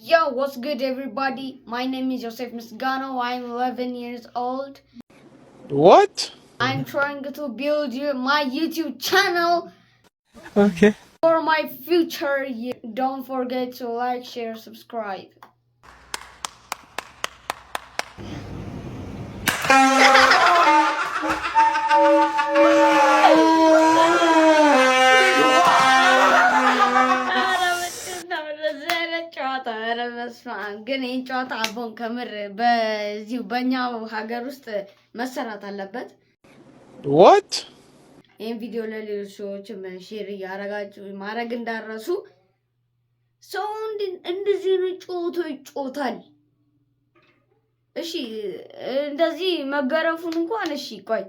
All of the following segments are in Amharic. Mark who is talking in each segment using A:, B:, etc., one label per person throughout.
A: Yo, what's good, everybody? My name is Joseph Misgano. I'm 11 years old.
B: What?
A: I'm trying to build my YouTube channel.
B: Okay.
A: For my future year. Don't forget to like, share, subscribe. ግን ይህን ጨዋታ አቦን ከምር በዚሁ በእኛው ሀገር ውስጥ መሰራት አለበት።
B: What?
A: ይህን ቪዲዮ ለሌሎች ሰዎች ሼር እያደረጋችሁ ማድረግ እንዳረሱ። ሰው እንደዚህ ነው ጨዋታ ይጮታል። እሺ እንደዚህ መገረፉን እንኳን እሺ ቆይ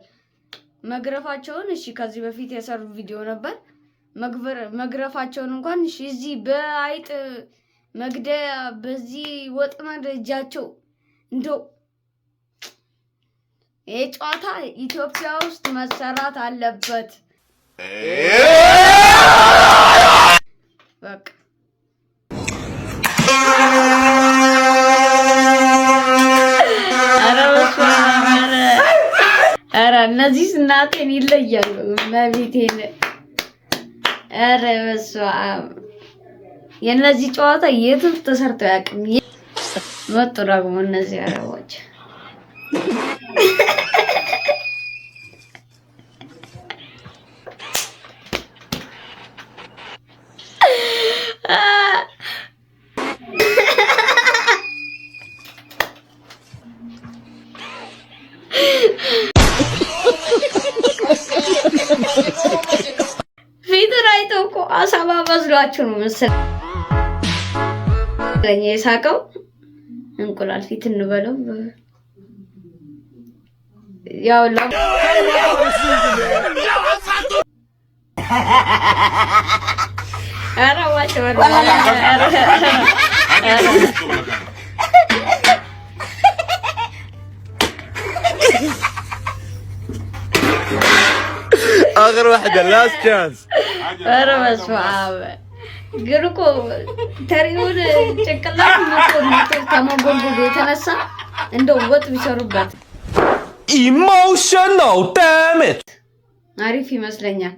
A: መግረፋቸውን እሺ ከዚህ በፊት የሰሩ ቪዲዮ ነበር። መግረፋቸውን እንኳን እሺ እዚህ በአይጥ መግደያ በዚህ ወጥመድ እጃቸው እንደው ይሄ ጨዋታ ኢትዮጵያ ውስጥ መሰራት አለበት። በቃ ኧረ እነዚህ እናቴን ይለያሉ። መቤቴን ኧረ በስመ አብ የነዚህ ጨዋታ የትም ተሰርተው ያቅም መጡ ደግሞ እነዚህ አረቦች ፊቱን አይተው እኮ አሳማ መስሏችሁ ነው መሰለኝ የሳቀው። እንቁላል ፊት እንበለው ያው ኧረ ዋሽ
B: آخر واحدة last chance.
A: ኧረ በስመ አብ ግን እኮ ተሪውን ጭንቅላት መጥቶ ከመጎልጎሉ የተነሳ እንደው ወጥ ቢሰሩበት
B: Emotional damage.
A: አሪፍ ይመስለኛል።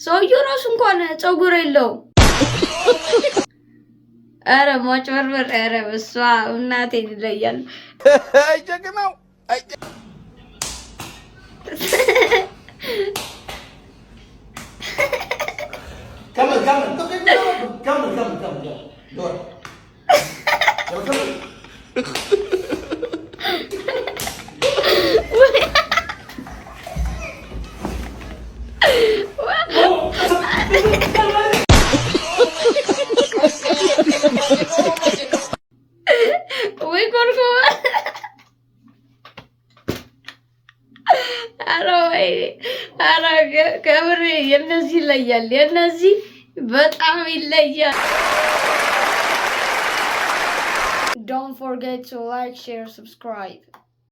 A: ሰውየው ራሱ እንኳን ፀጉር የለውም። ኧረ ማጭበርበር! ኧረ በሷ እናቴን ይለያል።
B: ጀግናው
C: كمل دور
A: ከምር የነዚህ ይለያል። የነዚህ በጣም ይለያል። Don't forget to like, share, subscribe.